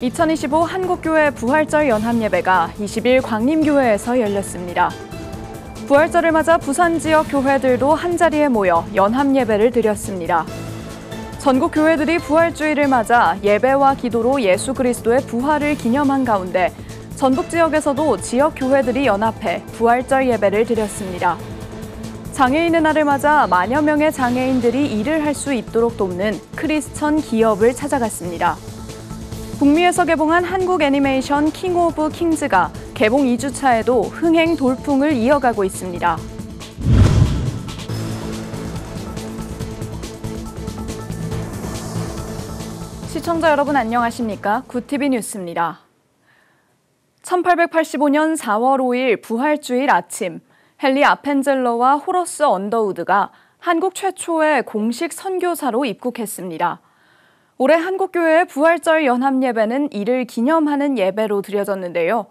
2025 한국교회 부활절 연합예배가 20일 광림교회에서 열렸습니다. 부활절을 맞아 부산 지역 교회들도 한자리에 모여 연합예배를 드렸습니다. 전국 교회들이 부활주의를 맞아 예배와 기도로 예수 그리스도의 부활을 기념한 가운데 전북 지역에서도 지역 교회들이 연합해 부활절 예배를 드렸습니다. 장애인의 날을 맞아 만여 명의 장애인들이 일을 할 수 있도록 돕는 크리스천 기업을 찾아갔습니다. 북미에서 개봉한 한국 애니메이션 킹 오브 킹즈가 개봉 2주차에도 흥행 돌풍을 이어가고 있습니다. 시청자 여러분 안녕하십니까? 굿TV 뉴스입니다. 1885년 4월 5일 부활주일 아침, 헨리 아펜젤러와 호러스 언더우드가 한국 최초의 공식 선교사로 입국했습니다. 올해 한국교회의 부활절 연합예배는 이를 기념하는 예배로 드려졌는데요.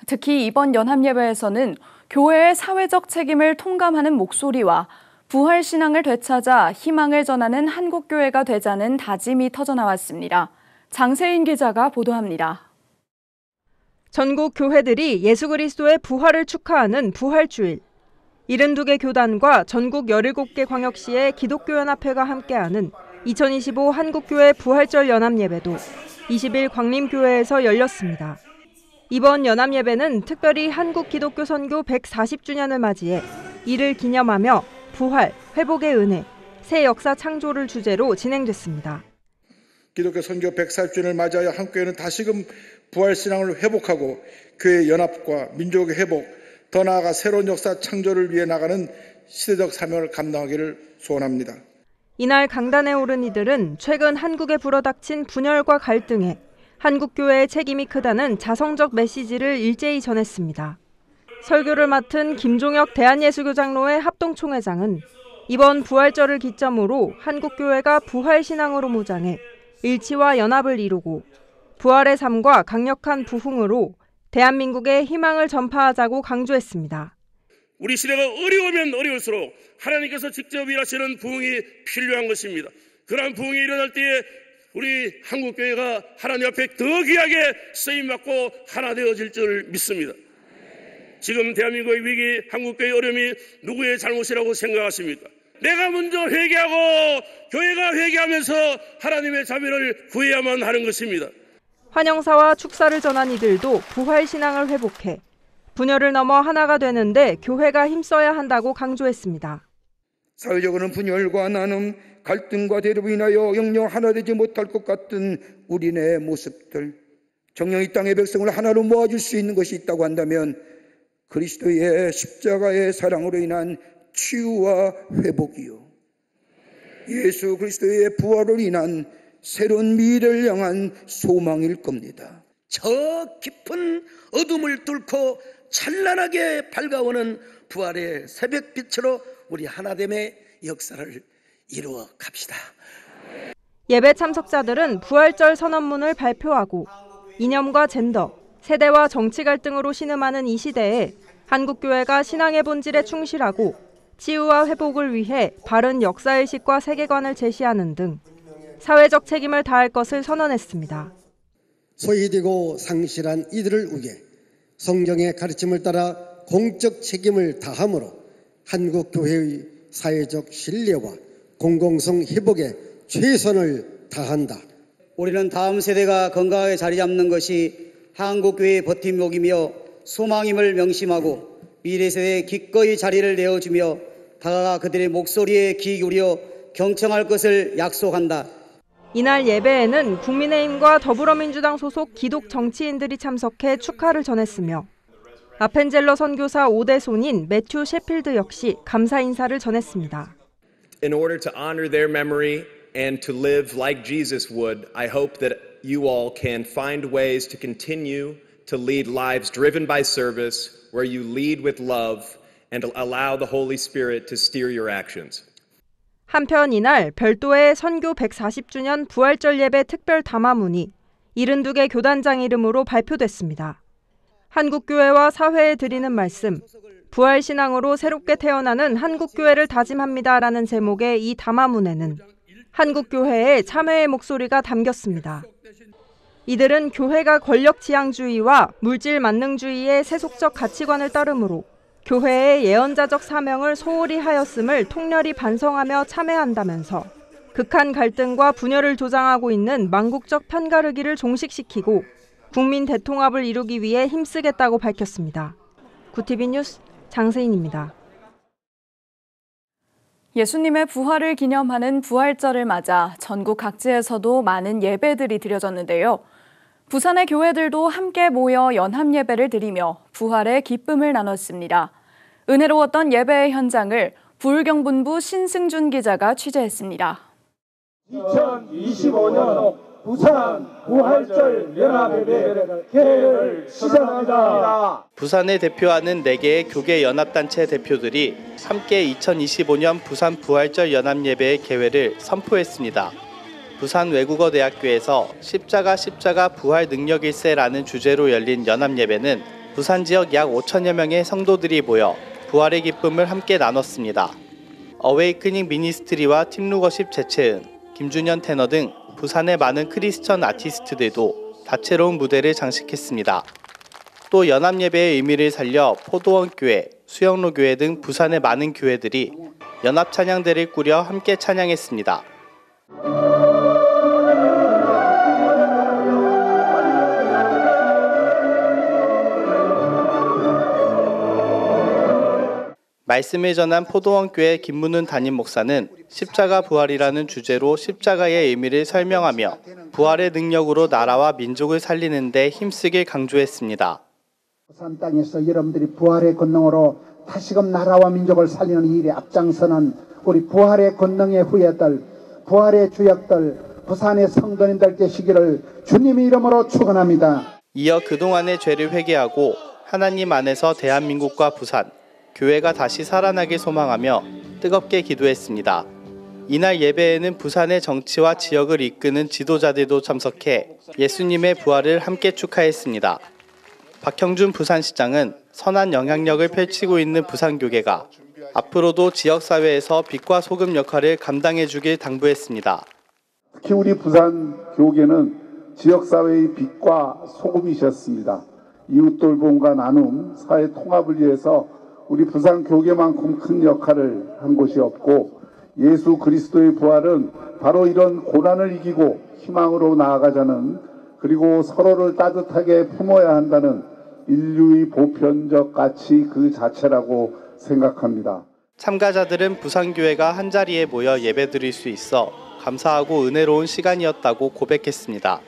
특히 이번 연합예배에서는 교회의 사회적 책임을 통감하는 목소리와 부활신앙을 되찾아 희망을 전하는 한국교회가 되자는 다짐이 터져나왔습니다. 장세인 기자가 보도합니다. 전국 교회들이 예수 그리스도의 부활을 축하하는 부활주일. 72개 교단과 전국 17개 광역시의 기독교연합회가 함께하는 2025 한국교회 부활절 연합예배도 20일 광림교회에서 열렸습니다. 이번 연합예배는 특별히 한국 기독교 선교 140주년을 맞이해 이를 기념하며 부활, 회복의 은혜, 새 역사 창조를 주제로 진행됐습니다. 기독교 선교 140주년을 맞이하여 한국교회는 다시금 부활신앙을 회복하고 교회의 연합과 민족의 회복, 더 나아가 새로운 역사 창조를 위해 나가는 시대적 사명을 감당하기를 소원합니다. 이날 강단에 오른 이들은 최근 한국에 불어닥친 분열과 갈등에 한국교회의 책임이 크다는 자성적 메시지를 일제히 전했습니다. 설교를 맡은 김종혁 대한예수교 장로회 합동총회장은 이번 부활절을 기점으로 한국교회가 부활신앙으로 무장해 일치와 연합을 이루고 부활의 삶과 강력한 부흥으로 대한민국의 희망을 전파하자고 강조했습니다. 우리 시대가 어려우면 어려울수록 하나님께서 직접 일하시는 부흥이 필요한 것입니다. 그러한 부흥이 일어날 때에 우리 한국교회가 하나님 앞에 더 귀하게 쓰임받고 하나 되어질 줄 믿습니다. 지금 대한민국의 위기, 한국교회의 어려움이 누구의 잘못이라고 생각하십니까? 내가 먼저 회개하고 교회가 회개하면서 하나님의 자비를 구해야만 하는 것입니다. 환영사와 축사를 전한 이들도 부활신앙을 회복해 분열을 넘어 하나가 되는데 교회가 힘써야 한다고 강조했습니다. 사회적으로는 분열과 나눔, 갈등과 대립으로 인하여 영영 하나 되지 못할 것 같은 우리네 모습들. 정녕 이 땅의 백성을 하나로 모아줄 수 있는 것이 있다고 한다면 그리스도의 십자가의 사랑으로 인한 치유와 회복이요. 예수 그리스도의 부활로 인한 새로운 미래를 향한 소망일 겁니다. 저 깊은 어둠을 뚫고 찬란하게 밝아오는 부활의 새벽빛으로 우리 하나됨의 역사를 이루어 갑시다. 예배 참석자들은 부활절 선언문을 발표하고 이념과 젠더, 세대와 정치 갈등으로 신음하는 이 시대에 한국교회가 신앙의 본질에 충실하고 치유와 회복을 위해 바른 역사의식과 세계관을 제시하는 등 사회적 책임을 다할 것을 선언했습니다. 소외되고 상실한 이들을 위해 성경의 가르침을 따라 공적 책임을 다함으로 한국교회의 사회적 신뢰와 공공성 회복에 최선을 다한다. 우리는 다음 세대가 건강하게 자리 잡는 것이 한국교회의 버팀목이며 소망임을 명심하고 미래 세대에 기꺼이 자리를 내어주며 다가가 그들의 목소리에 귀 기울여 경청할 것을 약속한다. 이날 예배에는 국민의힘과 더불어민주당 소속 기독 정치인들이 참석해 축하를 전했으며 아펜젤러 선교사 5대 손인 매튜 셰필드 역시 감사 인사를 전했습니다. In order to honor their memory and to live like Jesus would, I hope that you all can find ways to continue to lead lives driven by service, where you lead with love and allow the Holy Spirit to steer your actions. 한편 이날 별도의 선교 140주년 부활절 예배 특별 담화문이 72개 교단장 이름으로 발표됐습니다. 한국교회와 사회에 드리는 말씀, 부활신앙으로 새롭게 태어나는 한국교회를 다짐합니다라는 제목의 이 담화문에는 한국교회의 참회의 목소리가 담겼습니다. 이들은 교회가 권력지향주의와 물질 만능주의의 세속적 가치관을 따르므로 교회의 예언자적 사명을 소홀히 하였음을 통렬히 반성하며 참회한다면서 극한 갈등과 분열을 조장하고 있는 망국적 편가르기를 종식시키고 국민 대통합을 이루기 위해 힘쓰겠다고 밝혔습니다. 구티비 뉴스 장세인입니다. 예수님의 부활을 기념하는 부활절을 맞아 전국 각지에서도 많은 예배들이 드려졌는데요. 부산의 교회들도 함께 모여 연합 예배를 드리며 부활의 기쁨을 나눴습니다. 은혜로웠던 예배의 현장을 부울경본부 신승준 기자가 취재했습니다. 2025년 부산 부활절 연합예배 개회를 시작합니다. 부산을 대표하는 4개의 교계 연합단체 대표들이 함께 2025년 부산 부활절 연합예배의 개회를 선포했습니다. 부산 외국어대학교에서 십자가 부활 능력일세라는 주제로 열린 연합예배는 부산 지역 약 5천여 명의 성도들이 모여 부활의 기쁨을 함께 나눴습니다. 어웨이크닝 미니스트리와 팀루거십 재채은, 김준현 테너 등 부산의 많은 크리스천 아티스트들도 다채로운 무대를 장식했습니다. 또 연합예배의 의미를 살려 포도원교회, 수영로교회 등 부산의 많은 교회들이 연합찬양대를 꾸려 함께 찬양했습니다. 말씀을 전한 포도원교회 김문훈 담임 목사는 십자가 부활이라는 주제로 십자가의 의미를 설명하며 부활의 능력으로 나라와 민족을 살리는 데 힘쓰길 강조했습니다. 부산 땅에서 여러분들이 부활의 권능으로 다시금 나라와 민족을 살리는 이 일에 앞장서는 우리 부활의 권능의 후예들, 부활의 주역들, 부산의 성도님들 되시기를 주님의 이름으로 축원합니다. 이어 그동안의 죄를 회개하고 하나님 안에서 대한민국과 부산, 교회가 다시 살아나길 소망하며 뜨겁게 기도했습니다. 이날 예배에는 부산의 정치와 지역을 이끄는 지도자들도 참석해 예수님의 부활을 함께 축하했습니다. 박형준 부산시장은 선한 영향력을 펼치고 있는 부산교계가 앞으로도 지역사회에서 빛과 소금 역할을 감당해주길 당부했습니다. 특히 우리 부산교계는 지역사회의 빛과 소금이셨습니다. 이웃돌봄과 나눔, 사회 통합을 위해서 우리 부산교계만큼 큰 역할을 한 곳이 없고 예수 그리스도의 부활은 바로 이런 고난을 이기고 희망으로 나아가자는 그리고 서로를 따뜻하게 품어야 한다는 인류의 보편적 가치 그 자체라고 생각합니다. 참가자들은 부산교회가 한자리에 모여 예배드릴 수 있어 감사하고 은혜로운 시간이었다고 고백했습니다.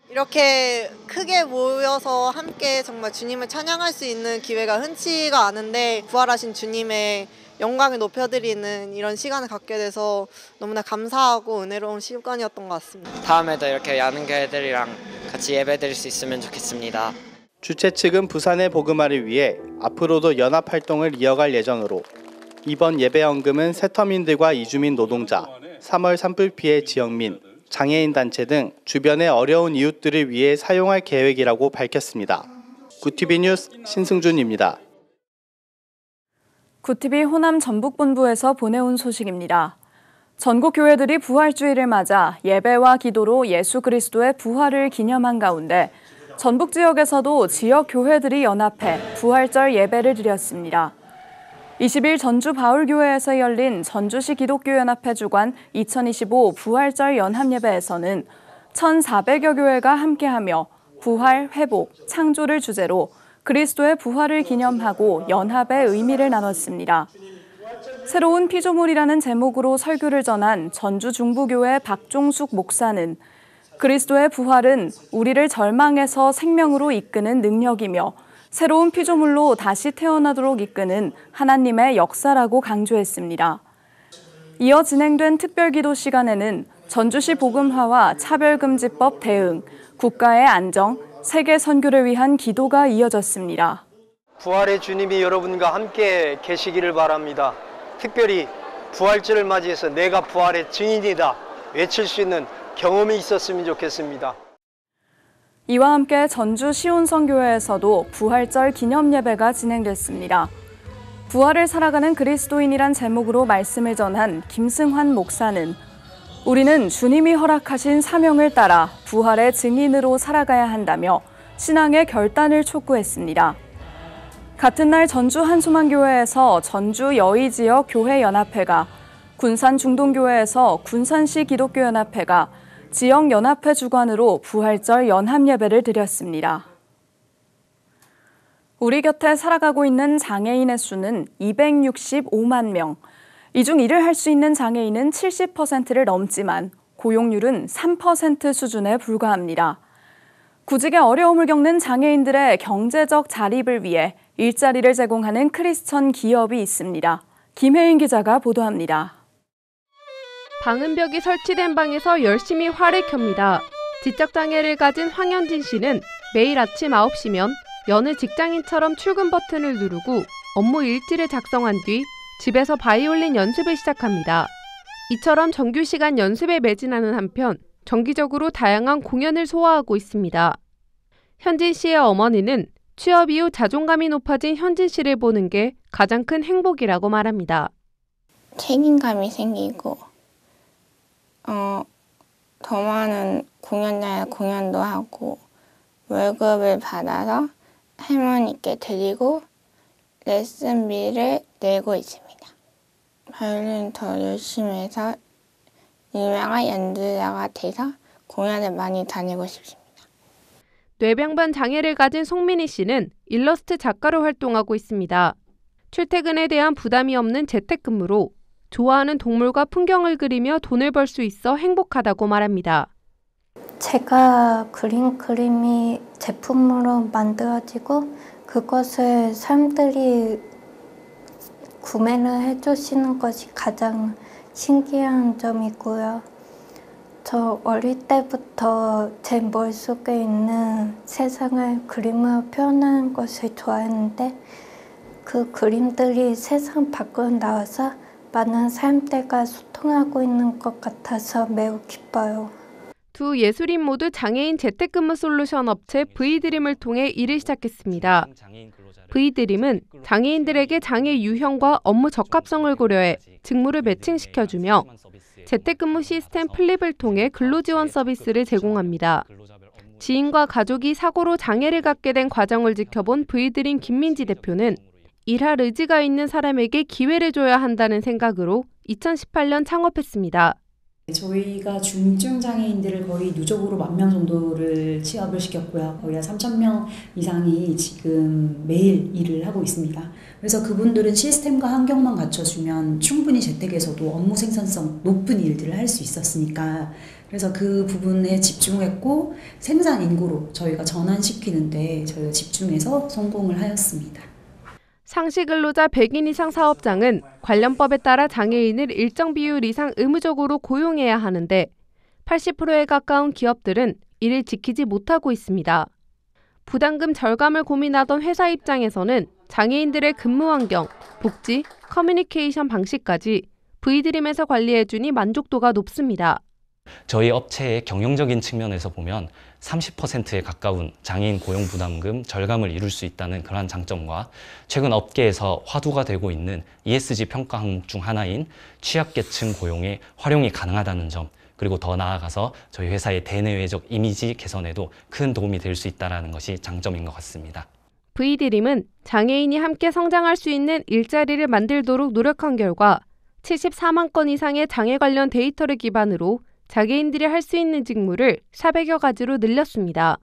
이렇게 크게 모여서 함께 정말 주님을 찬양할 수 있는 기회가 흔치가 않은데 부활하신 주님의 영광을 높여드리는 이런 시간을 갖게 돼서 너무나 감사하고 은혜로운 시간이었던 것 같습니다. 다음에도 이렇게 많은 교회들이랑 같이 예배드릴 수 있으면 좋겠습니다. 주최 측은 부산의 복음화를 위해 앞으로도 연합 활동을 이어갈 예정으로 이번 예배 헌금은 세터민들과 이주민 노동자, 3월 산불 피해 지역민, 장애인 단체 등 주변의 어려운 이웃들을 위해 사용할 계획이라고 밝혔습니다. 구티비 뉴스 신승준입니다. 구티비 호남 전북본부에서 보내온 소식입니다. 전국 교회들이 부활주의를 맞아 예배와 기도로 예수 그리스도의 부활을 기념한 가운데 전북 지역에서도 지역 교회들이 연합해 부활절 예배를 드렸습니다. 20일 전주 바울교회에서 열린 전주시 기독교연합회 주관 2025 부활절 연합예배에서는 1,400여 교회가 함께하며 부활, 회복, 창조를 주제로 그리스도의 부활을 기념하고 연합의 의미를 나눴습니다. 새로운 피조물이라는 제목으로 설교를 전한 전주 중부교회 박종숙 목사는 그리스도의 부활은 우리를 절망에서 생명으로 이끄는 능력이며 새로운 피조물로 다시 태어나도록 이끄는 하나님의 역사라고 강조했습니다. 이어 진행된 특별기도 시간에는 전주시 복음화와 차별금지법 대응, 국가의 안정, 세계 선교를 위한 기도가 이어졌습니다. 부활의 주님이 여러분과 함께 계시기를 바랍니다. 특별히 부활절을 맞이해서 내가 부활의 증인이다 외칠 수 있는 경험이 있었으면 좋겠습니다. 이와 함께 전주 시온성교회에서도 부활절 기념예배가 진행됐습니다. 부활을 살아가는 그리스도인이란 제목으로 말씀을 전한 김승환 목사는 우리는 주님이 허락하신 사명을 따라 부활의 증인으로 살아가야 한다며 신앙의 결단을 촉구했습니다. 같은 날 전주 한소망교회에서 전주 여의지역 교회연합회가, 군산 중동교회에서 군산시 기독교연합회가 지역연합회 주관으로 부활절 연합예배를 드렸습니다. 우리 곁에 살아가고 있는 장애인의 수는 265만 명. 이 중 일을 할 수 있는 장애인은 70%를 넘지만 고용률은 3% 수준에 불과합니다. 구직에 어려움을 겪는 장애인들의 경제적 자립을 위해 일자리를 제공하는 크리스천 기업이 있습니다. 김혜인 기자가 보도합니다. 방음벽이 설치된 방에서 열심히 화를 켭니다. 지적장애를 가진 황현진 씨는 매일 아침 9시면 여느 직장인처럼 출근 버튼을 누르고 업무 일지를 작성한 뒤 집에서 바이올린 연습을 시작합니다. 이처럼 정규 시간 연습에 매진하는 한편 정기적으로 다양한 공연을 소화하고 있습니다. 현진 씨의 어머니는 취업 이후 자존감이 높아진 현진 씨를 보는 게 가장 큰 행복이라고 말합니다. 책임감이 생기고 더 많은 공연장에 공연도 하고 월급을 받아서 할머니께 드리고 레슨비를 내고 있습니다. 바이올린 더 열심히 해서 유명한 연주자가 돼서 공연을 많이 다니고 싶습니다. 뇌병변 장애를 가진 송민희 씨는 일러스트 작가로 활동하고 있습니다. 출퇴근에 대한 부담이 없는 재택근무로 좋아하는 동물과 풍경을 그리며 돈을 벌 수 있어 행복하다고 말합니다. 제가 그린 그림이 제품으로 만들어지고 그것을 사람들이 구매를 해주시는 것이 가장 신기한 점이고요. 저 어릴 때부터 제 머릿속에 있는 세상을 그림으로 표현하는 것을 좋아했는데 그 그림들이 세상 밖으로 나와서 많은 사람들과 소통하고 있는 것 같아서 매우 기뻐요. 두 예술인 모두 장애인 재택근무 솔루션 업체 V드림을 통해 일을 시작했습니다. V드림은 장애인들에게 장애 유형과 업무 적합성을 고려해 직무를 매칭시켜주며 재택근무 시스템 플립을 통해 근로지원 서비스를 제공합니다. 지인과 가족이 사고로 장애를 갖게 된 과정을 지켜본 V드림 김민지 대표는 일할 의지가 있는 사람에게 기회를 줘야 한다는 생각으로 2018년 창업했습니다. 저희가 중증 장애인들을 거의 누적으로 10,000명 정도를 취업을 시켰고요. 거의 한 3,000명 이상이 지금 매일 일을 하고 있습니다. 그래서 그분들은 시스템과 환경만 갖춰주면 충분히 재택에서도 업무 생산성 높은 일들을 할 수 있었으니까 그래서 그 부분에 집중했고 생산 인구로 저희가 전환시키는데 저희가 집중해서 성공을 하였습니다. 상시 근로자 100인 이상 사업장은 관련법에 따라 장애인을 일정 비율 이상 의무적으로 고용해야 하는데 80%에 가까운 기업들은 이를 지키지 못하고 있습니다. 부담금 절감을 고민하던 회사 입장에서는 장애인들의 근무 환경, 복지, 커뮤니케이션 방식까지 V드림에서 관리해주니 만족도가 높습니다. 저희 업체의 경영적인 측면에서 보면 30%에 가까운 장애인 고용 부담금 절감을 이룰 수 있다는 그러한 장점과 최근 업계에서 화두가 되고 있는 ESG 평가 항목 중 하나인 취약계층 고용에 활용이 가능하다는 점, 그리고 더 나아가서 저희 회사의 대내외적 이미지 개선에도 큰 도움이 될 수 있다는 것이 장점인 것 같습니다. V드림은 장애인이 함께 성장할 수 있는 일자리를 만들도록 노력한 결과 74만 건 이상의 장애 관련 데이터를 기반으로 장애인들이 할 수 있는 직무를 400여 가지로 늘렸습니다.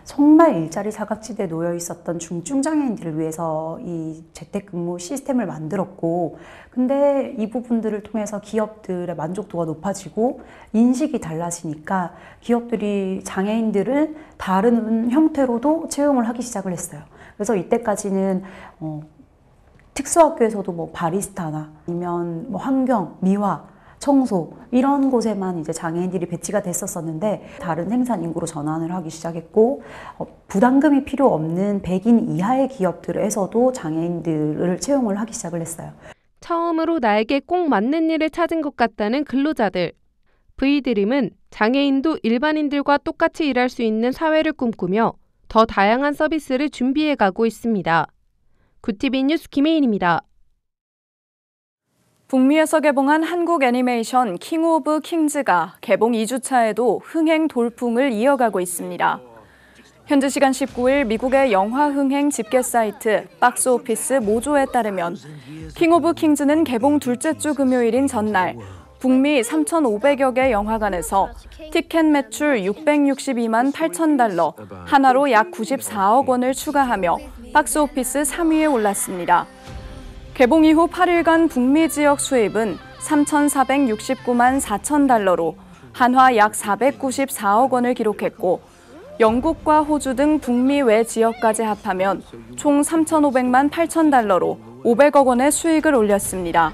정말 일자리 사각지대에 놓여 있었던 중증 장애인들을 위해서 이 재택근무 시스템을 만들었고, 근데 이 부분들을 통해서 기업들의 만족도가 높아지고 인식이 달라지니까 기업들이 장애인들을 다른 형태로도 채용을 하기 시작을 했어요. 그래서 이때까지는 특수학교에서도 뭐 바리스타나 아니면 뭐 환경, 미화, 청소 이런 곳에만 이제 장애인들이 배치가 됐었는데 다른 생산 인구로 전환을 하기 시작했고 부담금이 필요 없는 100인 이하의 기업들에서도 장애인들을 채용을 하기 시작을 했어요. 처음으로 나에게 꼭 맞는 일을 찾은 것 같다는 근로자들. V드림은 장애인도 일반인들과 똑같이 일할 수 있는 사회를 꿈꾸며 더 다양한 서비스를 준비해가고 있습니다. 구티비 뉴스 김혜인입니다. 북미에서 개봉한 한국 애니메이션 킹 오브 킹즈가 개봉 2주차에도 흥행 돌풍을 이어가고 있습니다. 현지 시간 19일 미국의 영화 흥행 집계 사이트 박스오피스 모조에 따르면 킹 오브 킹즈는 개봉 둘째 주 금요일인 전날 북미 3,500여 개 영화관에서 티켓 매출 662만 8천 달러, 하나로 약 94억 원을 추가하며 박스오피스 3위에 올랐습니다. 개봉 이후 8일간 북미 지역 수입은 3,469만 4천 달러로 한화 약 494억 원을 기록했고 영국과 호주 등 북미 외 지역까지 합하면 총 3,500만 8천 달러로 500억 원의 수익을 올렸습니다.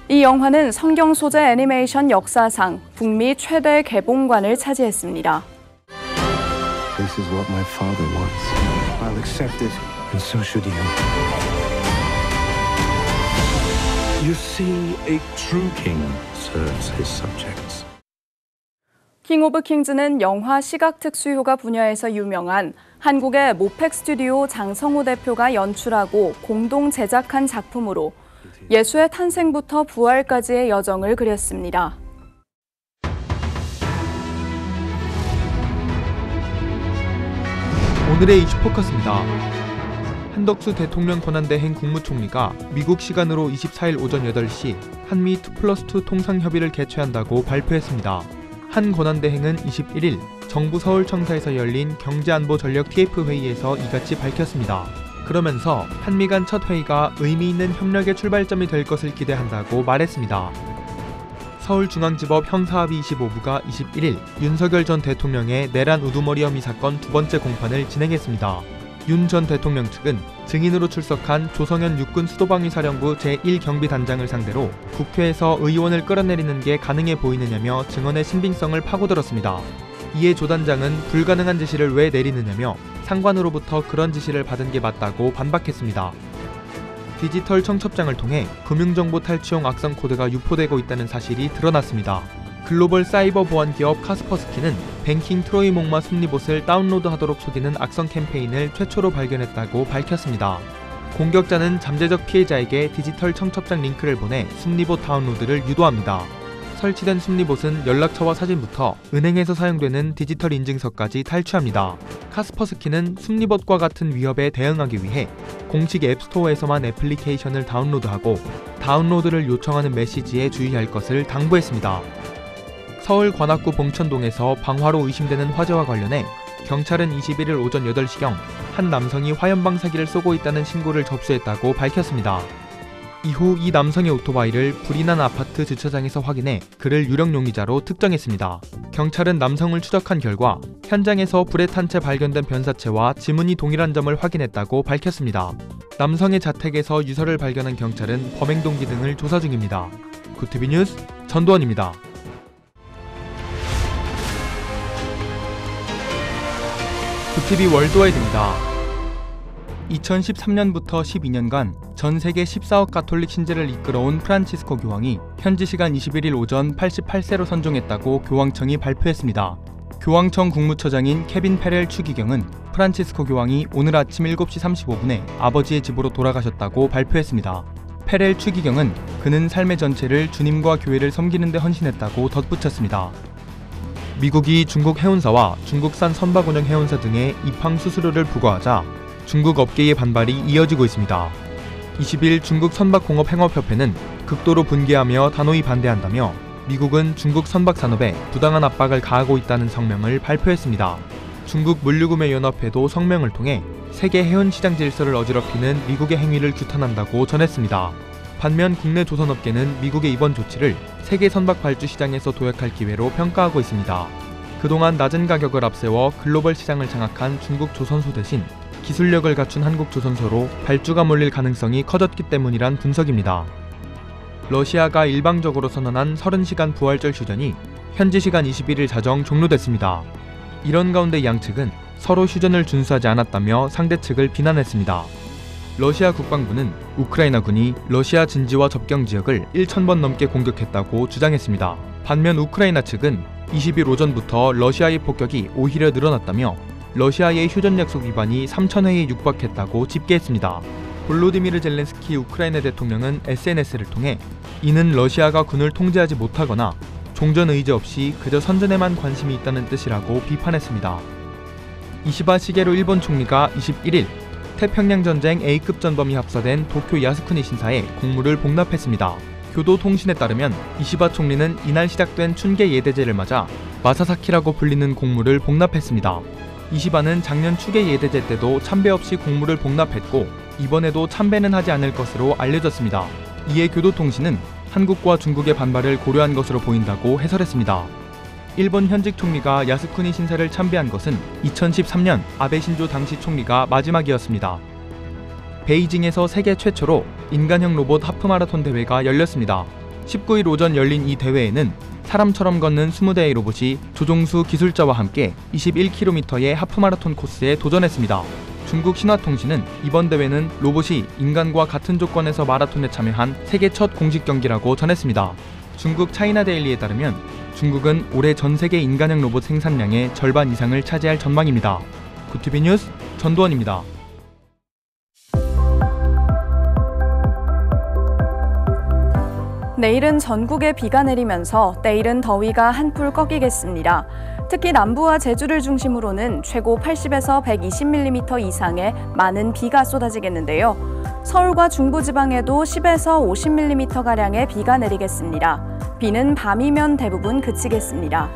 이 영화는 성경 소재 애니메이션 역사상 북미 최대 개봉관을 차지했습니다. This is what my father wants. I'll accept it, and so should you. You see, a true king serves his subjects. 킹 오브 킹즈는 영화 시각 특수효과 분야에서 유명한 한국의 모펙 스튜디오 장성호 대표가 연출하고 공동 제작한 작품으로 예수의 탄생부터 부활까지의 여정을 그렸습니다. 오늘의 이슈포커스입니다. 한덕수 대통령 권한대행 국무총리가 미국 시간으로 24일 오전 8시 한미 2+2 통상협의를 개최한다고 발표했습니다. 한 권한대행은 21일 정부 서울청사에서 열린 경제안보전략 TF 회의에서 이같이 밝혔습니다. 그러면서 한미 간 첫 회의가 의미 있는 협력의 출발점이 될 것을 기대한다고 말했습니다. 서울중앙지법 형사합의 25부가 21일 윤석열 전 대통령의 내란 우두머리 혐의 사건 두 번째 공판을 진행했습니다. 윤 전 대통령 측은 증인으로 출석한 조성현 육군 수도방위사령부 제1경비단장을 상대로 국회에서 의원을 끌어내리는 게 가능해 보이느냐며 증언의 신빙성을 파고들었습니다. 이에 조 단장은 불가능한 지시를 왜 내리느냐며 상관으로부터 그런 지시를 받은 게 맞다고 반박했습니다. 디지털 청첩장을 통해 금융정보 탈취용 악성 코드가 유포되고 있다는 사실이 드러났습니다. 글로벌 사이버 보안 기업 카스퍼스키는 뱅킹 트로이 목마 숨리봇을 다운로드하도록 속이는 악성 캠페인을 최초로 발견했다고 밝혔습니다. 공격자는 잠재적 피해자에게 디지털 청첩장 링크를 보내 숨리봇 다운로드를 유도합니다. 설치된 숨리봇은 연락처와 사진부터 은행에서 사용되는 디지털 인증서까지 탈취합니다. 카스퍼스키는 숨리봇과 같은 위협에 대응하기 위해 공식 앱스토어에서만 애플리케이션을 다운로드하고 다운로드를 요청하는 메시지에 주의할 것을 당부했습니다. 서울 관악구 봉천동에서 방화로 의심되는 화재와 관련해 경찰은 21일 오전 8시경 한 남성이 화염방 사기를 쏘고 있다는 신고를 접수했다고 밝혔습니다. 이후 이 남성의 오토바이를 불이 난 아파트 주차장에서 확인해 그를 유력 용의자로 특정했습니다. 경찰은 남성을 추적한 결과 현장에서 불에 탄 채 발견된 변사체와 지문이 동일한 점을 확인했다고 밝혔습니다. 남성의 자택에서 유서를 발견한 경찰은 범행 동기 등을 조사 중입니다. 구티비 뉴스 전도원입니다. 구티비 월드와이드입니다. 2013년부터 12년간 전 세계 14억 가톨릭 신자를 이끌어온 프란치스코 교황이 현지 시간 21일 오전 88세로 선종했다고 교황청이 발표했습니다. 교황청 국무처장인 케빈 페렐 추기경은 프란치스코 교황이 오늘 아침 7시 35분에 아버지의 집으로 돌아가셨다고 발표했습니다. 페렐 추기경은 그는 삶의 전체를 주님과 교회를 섬기는 데 헌신했다고 덧붙였습니다. 미국이 중국 해운사와 중국산 선박 운영 해운사 등의 입항 수수료를 부과하자 중국 업계의 반발이 이어지고 있습니다. 20일 중국 선박공업행업협회는 극도로 분개하며 단호히 반대한다며 미국은 중국 선박산업에 부당한 압박을 가하고 있다는 성명을 발표했습니다. 중국 물류구매연합회도 성명을 통해 세계 해운시장 질서를 어지럽히는 미국의 행위를 규탄한다고 전했습니다. 반면 국내 조선업계는 미국의 이번 조치를 세계 선박 발주 시장에서 도약할 기회로 평가하고 있습니다. 그동안 낮은 가격을 앞세워 글로벌 시장을 장악한 중국 조선소 대신 기술력을 갖춘 한국 조선소로 발주가 몰릴 가능성이 커졌기 때문이란 분석입니다. 러시아가 일방적으로 선언한 30시간 부활절 휴전이 현지 시간 21일 자정 종료됐습니다. 이런 가운데 양측은 서로 휴전을 준수하지 않았다며 상대 측을 비난했습니다. 러시아 국방부는 우크라이나군이 러시아 진지와 접경 지역을 1,000번 넘게 공격했다고 주장했습니다. 반면 우크라이나 측은 20일 오전부터 러시아의 폭격이 오히려 늘어났다며 러시아의 휴전 약속 위반이 3,000회에 육박했다고 집계했습니다. 볼로디미르 젤렌스키 우크라이나 대통령은 SNS를 통해 이는 러시아가 군을 통제하지 못하거나 종전 의지 없이 그저 선전에만 관심이 있다는 뜻이라고 비판했습니다. 이시바 시게루 일본 총리가 21일 태평양 전쟁 A급 전범이 합사된 도쿄 야스쿠니 신사에 공물을 복납했습니다. 교도통신에 따르면 이시바 총리는 이날 시작된 춘계 예대제를 맞아 마사사키라고 불리는 공물을 복납했습니다. 이시바는 작년 추계 예대제 때도 참배 없이 공물을 복납했고 이번에도 참배는 하지 않을 것으로 알려졌습니다. 이에 교도통신은 한국과 중국의 반발을 고려한 것으로 보인다고 해설했습니다. 일본 현직 총리가 야스쿠니 신사를 참배한 것은 2013년 아베 신조 당시 총리가 마지막이었습니다. 베이징에서 세계 최초로 인간형 로봇 하프마라톤 대회가 열렸습니다. 19일 오전 열린 이 대회에는 사람처럼 걷는 20대의 로봇이 조종수 기술자와 함께 21km의 하프마라톤 코스에 도전했습니다. 중국 신화통신은 이번 대회는 로봇이 인간과 같은 조건에서 마라톤에 참여한 세계 첫 공식 경기라고 전했습니다. 중국 차이나데일리에 따르면 중국은 올해 전 세계 인간형 로봇 생산량의 절반 이상을 차지할 전망입니다. 구티비 뉴스 전두원입니다. 내일은 전국에 비가 내리면서 내일은 더위가 한풀 꺾이겠습니다. 특히 남부와 제주를 중심으로는 최고 80에서 120mm 이상의 많은 비가 쏟아지겠는데요. 서울과 중부지방에도 10에서 50mm가량의 비가 내리겠습니다. 비는 밤이면 대부분 그치겠습니다.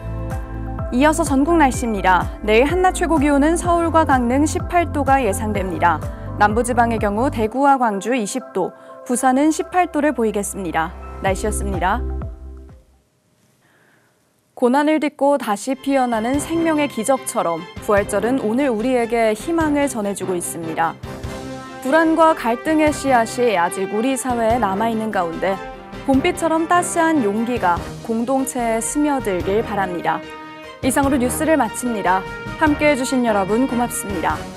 이어서 전국 날씨입니다. 내일 한낮 최고 기온은 서울과 강릉 18도가 예상됩니다. 남부지방의 경우 대구와 광주 20도, 부산은 18도를 보이겠습니다. 날씨였습니다. 고난을 딛고 다시 피어나는 생명의 기적처럼 부활절은 오늘 우리에게 희망을 전해주고 있습니다. 불안과 갈등의 씨앗이 아직 우리 사회에 남아있는 가운데 봄비처럼 따스한 용기가 공동체에 스며들길 바랍니다. 이상으로 뉴스를 마칩니다. 함께해 주신 여러분 고맙습니다.